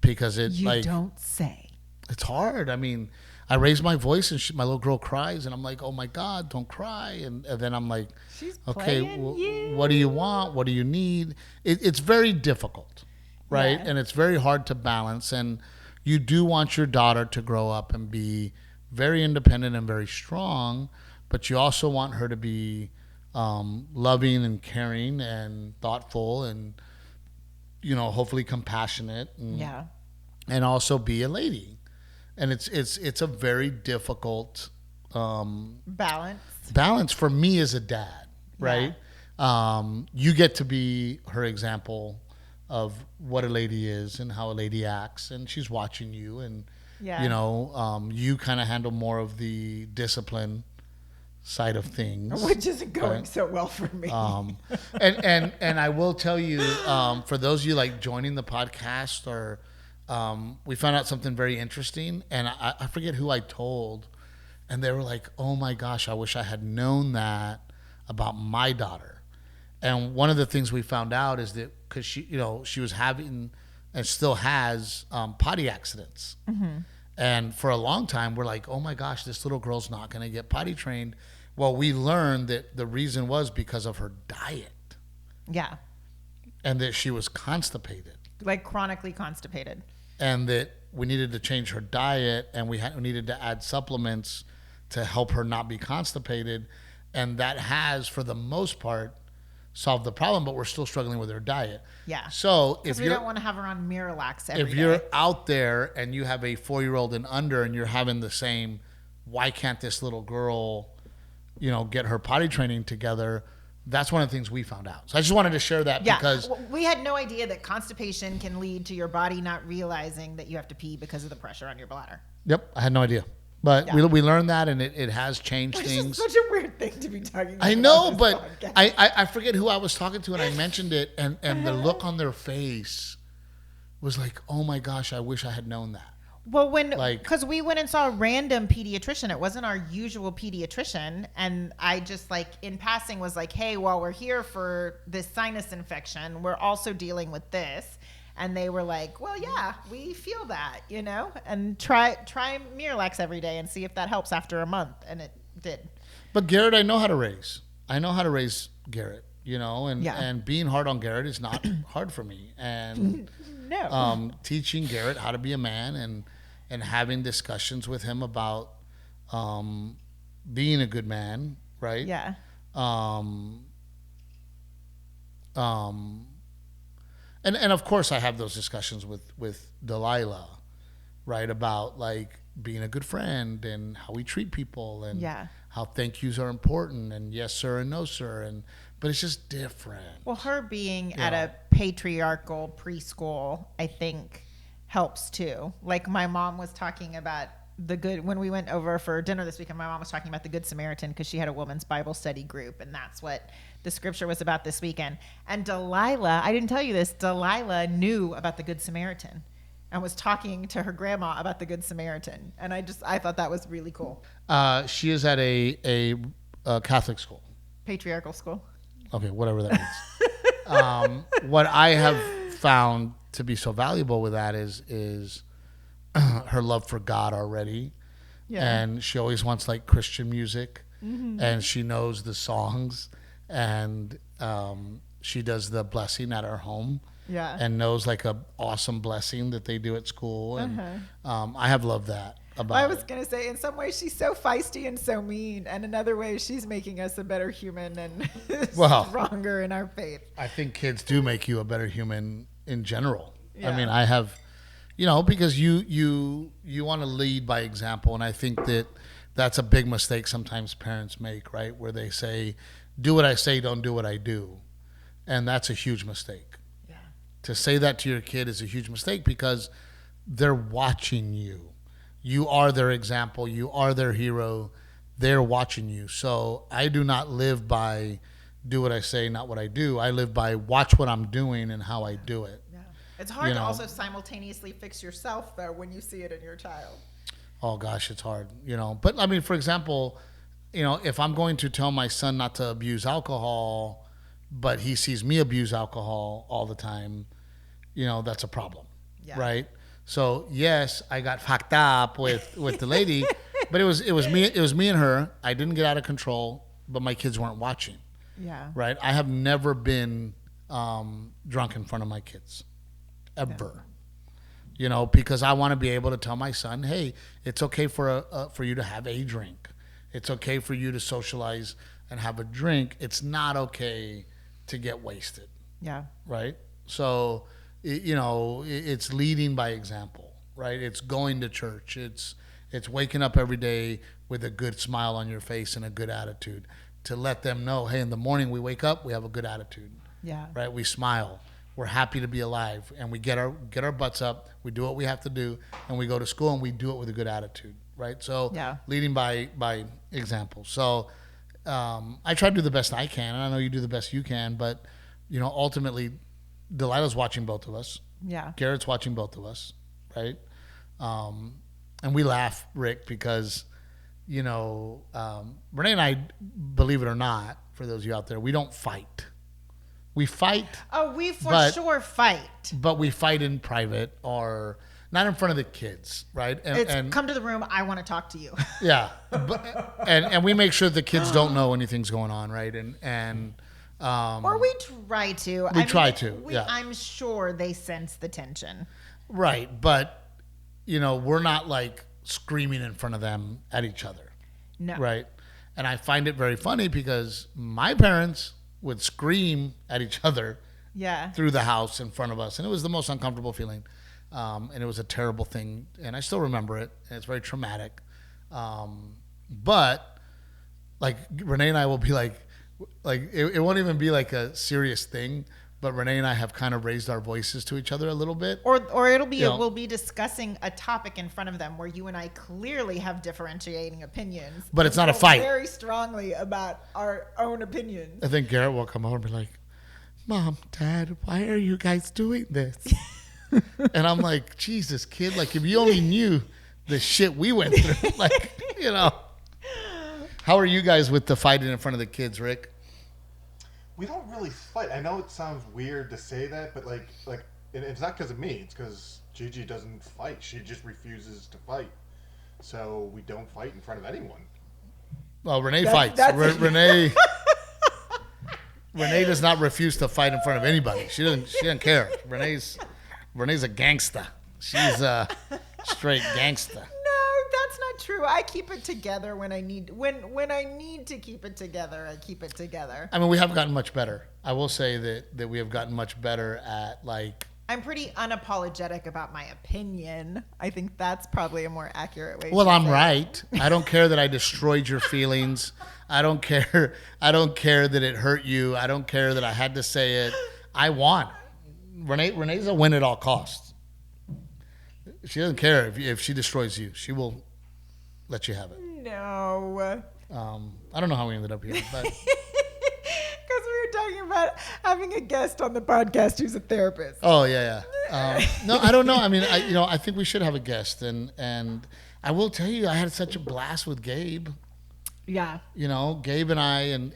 because you don't say. It's hard. I mean, I raise my voice and my little girl cries, and I'm like, oh my God, don't cry. And then I'm like, she's okay, you. What do you want? What do you need? It's very difficult. Right. Yeah. And it's very hard to balance. And you do want your daughter to grow up and be very independent and very strong, but you also want her to be loving and caring and thoughtful and, hopefully compassionate and also be a lady. And it's a very difficult balance for me as a dad. Right. Yeah. You get to be her example of what a lady is and how a lady acts, and she's watching you, and Yeah. You kind of handle more of the discipline side of things, which isn't going so well for me. And I will tell you, for those of you like joining the podcast, or we found out something very interesting, and I forget who I told, and they were like, "Oh my gosh, I wish I had known that about my daughter." And one of the things we found out is that because she was having and still has potty accidents. Mm-hmm. And for a long time, we're like, oh my gosh, this little girl's not going to get potty trained. Well, we learned that the reason was because of her diet. Yeah. And that she was constipated. Like chronically constipated. And that we needed to change her diet, and we needed to add supplements to help her not be constipated. And that has, for the most part, solved the problem, but we're still struggling with her diet. Yeah. So if we don't want to have her on Miralax every day. If you're out there and you have a 4-year-old and under, and you're having the same, why can't this little girl, get her potty training together? That's one of the things we found out. So I just wanted to share that because we had no idea that constipation can lead to your body not realizing that you have to pee because of the pressure on your bladder. Yep, I had no idea. But we learned that, and it has changed things. It's such a weird thing to be talking about. I know, but I forget who I was talking to, and I mentioned it, and the look on their face was like, oh my gosh, I wish I had known that. Well, because we went and saw a random pediatrician. It wasn't our usual pediatrician. And I just in passing was like, hey, while we're here for this sinus infection, we're also dealing with this. And they were like, well, yeah, we feel that, and try Miralax every day and see if that helps after a month. And it did. But Garrett, I know how to raise. I know how to raise Garrett, and being hard on Garrett is not hard for me. And no. Teaching Garrett how to be a man and having discussions with him about being a good man, right? Yeah. And of course I have those discussions with Delilah, right? About being a good friend and how we treat people and how thank yous are important and yes sir and no sir, but it's just different. Well, her being at a patriarchal preschool, I think helps too. Like my mom was talking about when we went over for dinner this weekend, my mom was talking about the Good Samaritan because she had a women's Bible study group, and that's what the scripture was about this weekend. And Delilah, I didn't tell you this, Delilah knew about the Good Samaritan and was talking to her grandma about the Good Samaritan. And I thought that was really cool. She is at a Catholic school. Patriarchal school. Okay, whatever that means. What I have found to be so valuable with that is her love for God already. Yeah. And she always wants Christian music. Mm-hmm. And she knows the songs, and she does the blessing at her home. Yeah. And knows a awesome blessing that they do at school. And I have loved that about I was going to say, in some ways she's so feisty and so mean, and in other ways she's making us a better human and stronger in our faith. I think kids do make you a better human in general. Yeah. I mean, I have, because you want to lead by example, and I think that's a big mistake sometimes parents make, right? Where they say, do what I say, don't do what I do. And that's a huge mistake. Yeah. To say that to your kid is a huge mistake because they're watching you. You are their example. You are their hero. They're watching you. So I do not live by do what I say, not what I do. I live by watch what I'm doing and how I do it. Yeah. It's hard to also simultaneously fix yourself, though, when you see it in your child. Oh, gosh, it's hard, But, I mean, for example, if I'm going to tell my son not to abuse alcohol, but he sees me abuse alcohol all the time, that's a problem, right? So, yes, I got fucked up with the lady, but it was me and her. I didn't get out of control, but my kids weren't watching. Yeah. Right? I have never been drunk in front of my kids, ever. Because I want to be able to tell my son, hey, it's okay for you to have a drink. It's okay for you to socialize and have a drink. It's not okay to get wasted. Yeah. Right? So, it's leading by example, right? It's going to church. It's waking up every day with a good smile on your face and a good attitude to let them know, hey, in the morning we wake up, we have a good attitude. Yeah. Right? We smile. we're happy to be alive, and we get our butts up. We do what we have to do, and we go to school, and we do it with a good attitude, right? So leading by example. So I try to do the best I can, and I know you do the best you can, but ultimately, Delilah's watching both of us. Yeah. Garrett's watching both of us, right? And we laugh, Rick, because Renae and I, believe it or not, for those of you out there, we don't fight. We fight. Oh, we for sure fight. But we fight in private or not in front of the kids, right? And come to the room. I want to talk to you. Yeah, and we make sure the kids don't know anything's going on, right? Or we try to. I'm sure they sense the tension. Right, but we're not like screaming in front of them at each other. No. Right? And I find it very funny because my parents would scream at each other through the house in front of us. And it was the most uncomfortable feeling. And it was a terrible thing. And I still remember it. And it's very traumatic. But like Renae and I will be like it won't even be like a serious thing. But Renae and I have kind of raised our voices to each other a little bit. Or it'll be we'll be discussing a topic in front of them where you and I clearly have differentiating opinions. But it's not a fight. Very strongly about our own opinions. I think Garrett will come over and be like, Mom, Dad, why are you guys doing this? And I'm like, Jesus, kid, like if you only knew the shit we went through. How are you guys with the fighting in front of the kids, Rick? We don't really fight. I know it sounds weird to say that, but like, and it's not because of me. It's because Gigi doesn't fight. She just refuses to fight. So we don't fight in front of anyone. Well, Renae fights. Renae does not refuse to fight in front of anybody. She doesn't care. Renae's a gangsta. She's a straight gangsta. That's not true. I keep it together when I need to keep it together. I keep it together. I mean, we have gotten much better. I will say that we have gotten much better at like. I'm pretty unapologetic about my opinion. I think that's probably a more accurate way. Well, I'm right. I don't care that I destroyed your feelings. I don't care. I don't care that it hurt you. I don't care that I had to say it. I want. Renae's a win at all costs. She doesn't care if she destroys you. She will let you have it. No. I don't know how we ended up here, but because we were talking about having a guest on the podcast who's a therapist. Oh yeah. No, I don't know. I mean, I think we should have a guest, and I will tell you, I had such a blast with Gabe. Yeah. Gabe and I and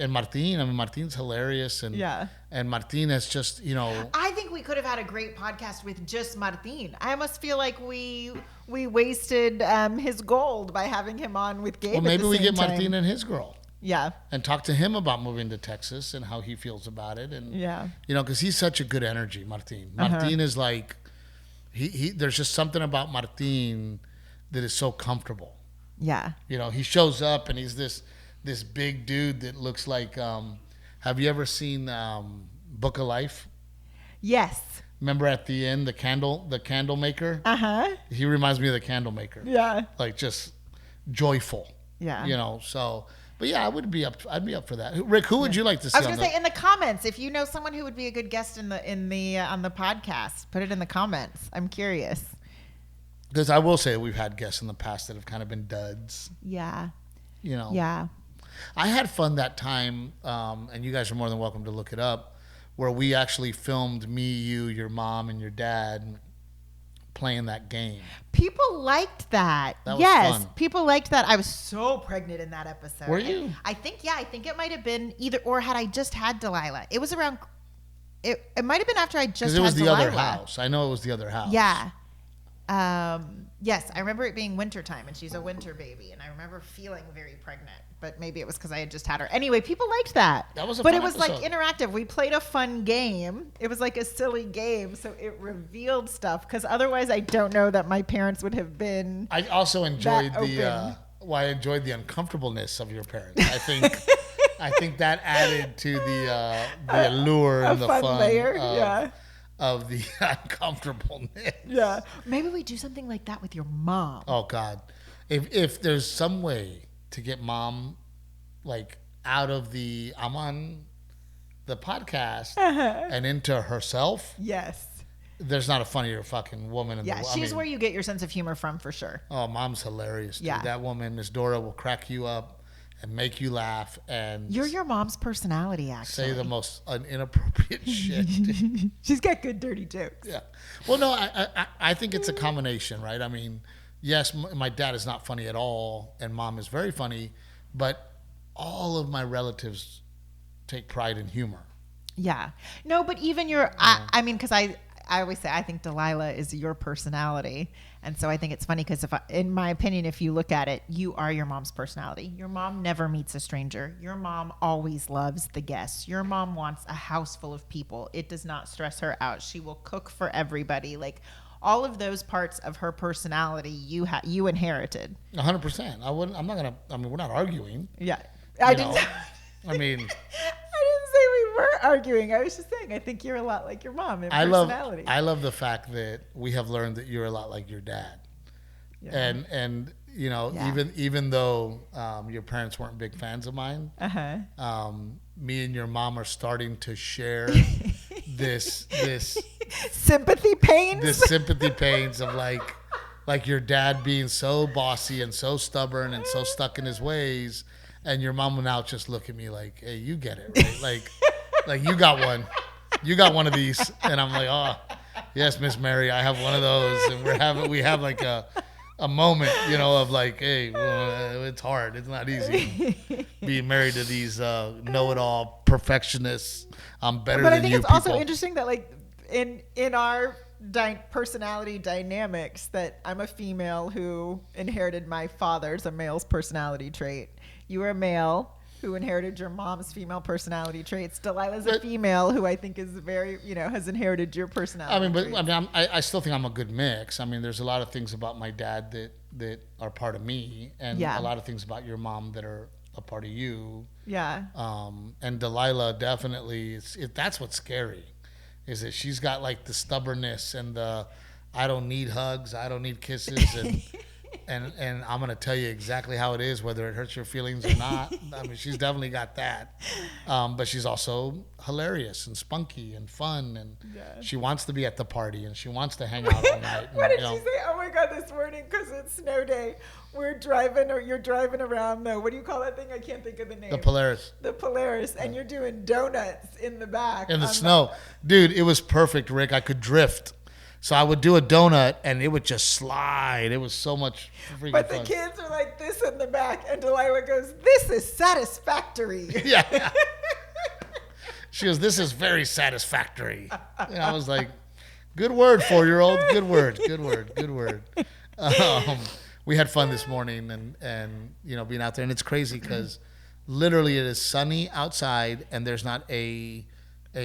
Martin. I mean, Martin's hilarious, and Martin has just I think we could have had a great podcast with just Martin. I almost feel like we wasted his gold by having him on with Gabe. Well, maybe we get time. Martin and his girl. Yeah. And talk to him about moving to Texas and how he feels about it, and because he's such a good energy. Martin. Martin is like he. There's just something about Martin that is so comfortable. Yeah. He shows up and he's this big dude that looks like have you ever seen Book of Life? Yes. Remember at the end the candle maker? Uh-huh. He reminds me of the candle maker. Yeah. Like just joyful. Yeah. So but yeah, I'd be up for that. Rick, who would you like to see? I was gonna say in the comments, if you know someone who would be a good guest on the podcast, put it in the comments. I'm curious. Because I will say we've had guests in the past that have kind of been duds. Yeah. Yeah. I had fun that time, and you guys are more than welcome to look it up, where we actually filmed me, you, your mom, and your dad playing that game. People liked that. That was fun. People liked that. I was so pregnant in that episode. Were you? I think it might have been either, or had I just had Delilah. It was around, it might have been after I just had Delilah. Because it was the other house. I know it was the other house. Yeah. Yes, I remember it being wintertime, and she's a winter baby, and I remember feeling very pregnant, but maybe it was because I had just had her. Anyway, people liked that. That was a But fun it was episode. like interactive. We played a fun game. It was like a silly game, so it revealed stuff, because otherwise I don't know that my parents would have been I also enjoyed that I enjoyed the uncomfortableness of your parents. I think that added to the allure and the fun layer. of the uncomfortableness. Yeah. Maybe we do something like that with your mom. Oh God, if there's some way to get mom like out of the I'm on the podcast Uh-huh. and into herself, Yes. there's not a funnier fucking woman in the Yeah, world. she's where you get your sense of humor from for sure. Oh, mom's hilarious, dude. Yeah. That woman, Miss Dora, will crack you up and make you laugh and You're your mom's personality, actually. say the most inappropriate shit. Dude. She's got good dirty jokes. Yeah. Well, no, I think it's a combination, right? I mean, yes, my dad is not funny at all, and mom is very funny, but all of my relatives take pride in humor. Yeah. No, but even your, I mean, because I always say I think Delilah is your personality. And so I think it's funny because in my opinion, if you look at it, you are your mom's personality. Your mom never meets a stranger. Your mom always loves the guests. Your mom wants a house full of people. It does not stress her out. She will cook for everybody. Like all of those parts of her personality, you inherited. 100%. I'm not gonna. I mean, we're not arguing. Yeah. I didn't. mean, I didn't say we were arguing. I was just saying I think you're a lot like your mom in personality. I love the fact that we have learned that you're a lot like your dad. Yeah. And you know, even though your parents weren't big fans of mine, me and your mom are starting to share this sympathy pains. This sympathy pains of like your dad being so bossy and so stubborn and so stuck in his ways. And your mom will now just look at me like, "Hey, you get it, right? like you got one of these." And I'm like, "Oh, yes, Miss Mary, I have one of those." And we have like a moment, you know, of like, "Hey, well, it's hard. It's not easy being married to these know-it-all perfectionists. I'm better than you." But I think it's also interesting that like in our personality dynamics, that I'm a female who inherited my father's, a male's personality trait. You were a male who inherited your mom's female personality traits. Delilah's a female who I think is very, has inherited your personality traits. I still think I'm a good mix. I mean, there's a lot of things about my dad that are part of me, and a lot of things about your mom that are a part of you. Yeah. And Delilah definitely, that's what's scary, is that she's got like the stubbornness and the, I don't need hugs, I don't need kisses, and I'm going to tell you exactly how it is, whether it hurts your feelings or not. I mean, she's definitely got that. But she's also hilarious and spunky and fun, and she wants to be at the party, and she wants to hang out all night. What did she say? Oh my God, this morning, because it's snow day, you're driving around what do you call that thing? I can't think of the name. The Polaris. The Polaris, and you're doing donuts in the back. In the snow. Dude, it was perfect, Rick. I could drift. So I would do a donut, and it would just slide. It was so much freaking But fun. the kids are like this in the back, and Delilah goes, "This is satisfactory." Yeah. She goes, "This is very satisfactory." And I was like, "Good word, 4-year-old. Good word. Good word. Good word." We had fun this morning, and being out there, and it's crazy because literally it is sunny outside, and there's not a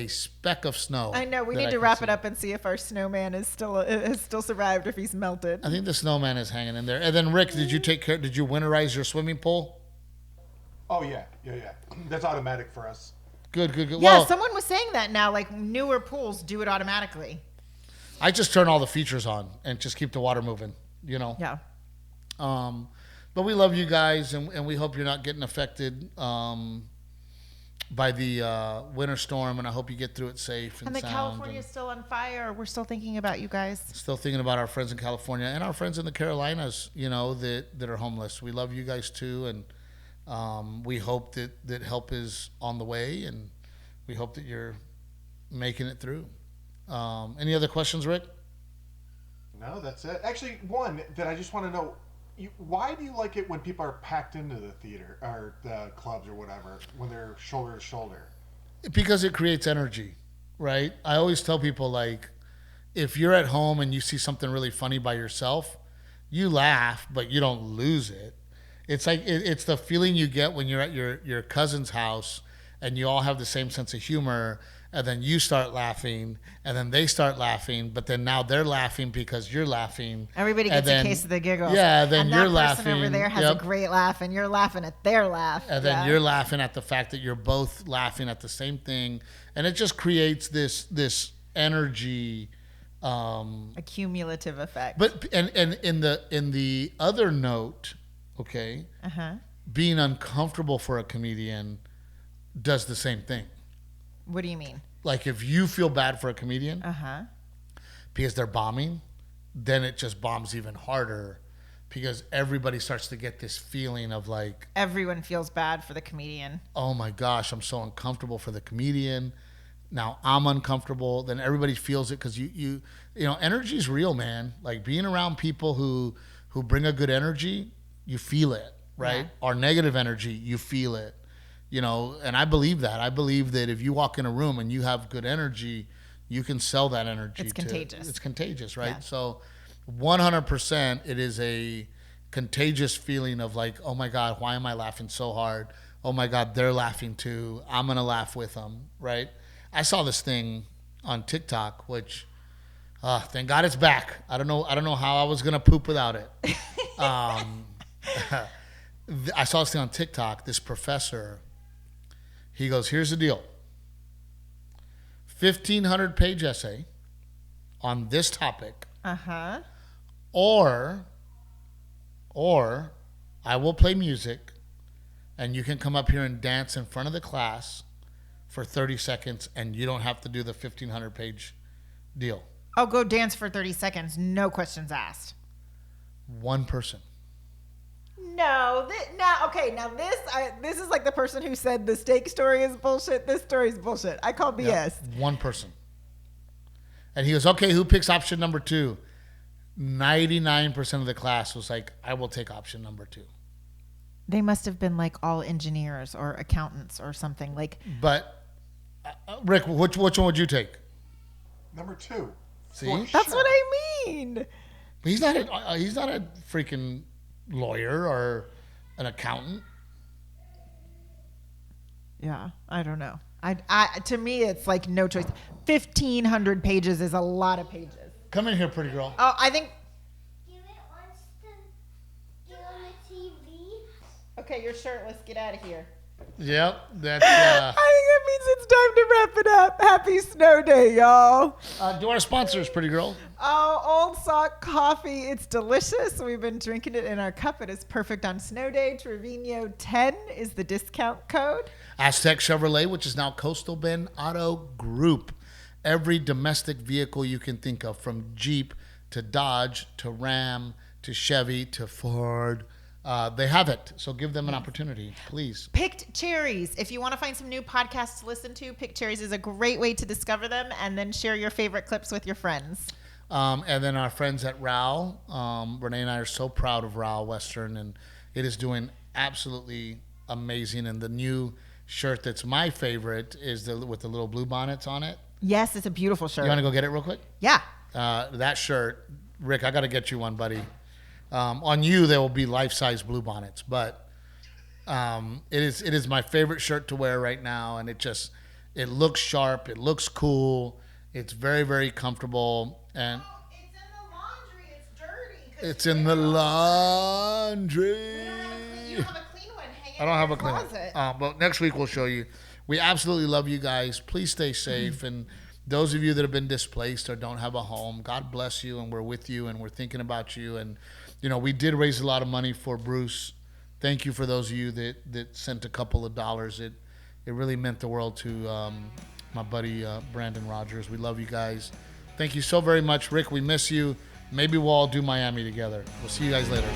speck of snow. I know. We need to wrap it up and see if our snowman has still survived, if he's melted. I think the snowman is hanging in there. And then, Rick, did you winterize your swimming pool? Oh yeah. That's automatic for us. Good. Yeah, well, someone was saying that now, like newer pools do it automatically. I just turn all the features on and just keep the water moving. Yeah. But we love you guys, and we hope you're not getting affected by the winter storm, and I hope you get through it safe and sound. And California is still on fire. We're still thinking about you guys. Still thinking about our friends in California and our friends in the Carolinas, that are homeless. We love you guys too, and we hope that help is on the way, and we hope that you're making it through. Any other questions, Rick? No, that's it. Actually, one that I just want to know. Why do you like it when people are packed into the theater or the clubs or whatever, when they're shoulder to shoulder? Because it creates energy, right? I always tell people, like, if you're at home and you see something really funny by yourself, you laugh, but you don't lose it. It's like it's the feeling you get when you're at your cousin's house and you all have the same sense of humor, and then you start laughing, and then they start laughing, but then now they're laughing because you're laughing. Everybody gets a case of the giggles. Yeah, then and you're that laughing. person over there has a great laugh, and you're laughing at their laugh. And then you're laughing at the fact that you're both laughing at the same thing, and it just creates this energy. A cumulative effect. But and in the other note, okay, being uncomfortable for a comedian does the same thing. What do you mean? Like if you feel bad for a comedian because they're bombing, then it just bombs even harder because everybody starts to get this feeling of like, everyone feels bad for the comedian. oh my gosh, I'm so uncomfortable for the comedian. Now I'm uncomfortable. Then everybody feels it because you know, energy is real, man. Like being around people who bring a good energy, you feel it, right? Yeah. Or negative energy, you feel it. You know, and I believe that. I believe that if you walk in a room and you have good energy, you can sell that energy. It's contagious. It's contagious, right? Yeah. So 100% it is a contagious feeling of like, oh my God, why am I laughing so hard? Oh my God, they're laughing too. I'm going to laugh with them, right? I saw this thing on TikTok, which, thank God it's back. I don't know how I was going to poop without it. I saw this thing on TikTok, this professor. He goes, here's the deal. 1,500-page essay on this topic. Or I will play music and you can come up here and dance in front of the class for 30 seconds and you don't have to do the 1,500-page deal. I'll go dance for 30 seconds. No questions asked. One person. No, this is like the person who said the steak story is bullshit. This story is bullshit. I call BS. Yeah, one person. And he goes, okay, who picks option number 2? 99% of the class was like, I will take option number 2. They must have been like all engineers or accountants or something like. But Rick, which one would you take? Number 2. See, that's what I mean. He's not a freaking lawyer or an accountant. Yeah, I don't know. To me, it's like no choice. 1,500 pages is a lot of pages. Come in here, pretty girl. Oh, I think. wants to get on the TV. Okay, you're shirtless. Get out of here. Yep, that's. I think that means it's time to wrap it up. Happy snow day, y'all. Do our sponsors, pretty girl. Oh, Old Sock Coffee. It's delicious. We've been drinking it in our cup. It is perfect on snow day. Trevino 10 is the discount code. Aztec Chevrolet, which is now Coastal Bend Auto Group. Every domestic vehicle you can think of, from Jeep to Dodge to Ram to Chevy to Ford. They have it. So give them an opportunity, please. Picked Cherries. If you want to find some new podcasts to listen to, Picked Cherries is a great way to discover them and then share your favorite clips with your friends. And then our friends at RAL. Renae and I are so proud of RAL Western, and it is doing absolutely amazing. And the new shirt that's my favorite is with the little blue bonnets on it. Yes, it's a beautiful shirt. You want to go get it real quick? Yeah. That shirt, Rick, I got to get you one, buddy. On you, there will be life-size blue bonnets, but it is my favorite shirt to wear right now, and it looks sharp, it looks cool, it's very, very comfortable, and It's in the laundry. It's dirty. it's in the laundry. You don't have a clean one hanging I don't in have your a clean closet. one. But next week we'll show you. We absolutely love you guys. Please stay safe, and those of you that have been displaced or don't have a home, God bless you, and we're with you, and we're thinking about you. And you know, we did raise a lot of money for Bruce. Thank you for those of you that sent a couple of dollars. It really meant the world to my buddy Brandon Rogers. We love you guys. Thank you so very much, Rick. We miss you. Maybe we'll all do Miami together. We'll see you guys later.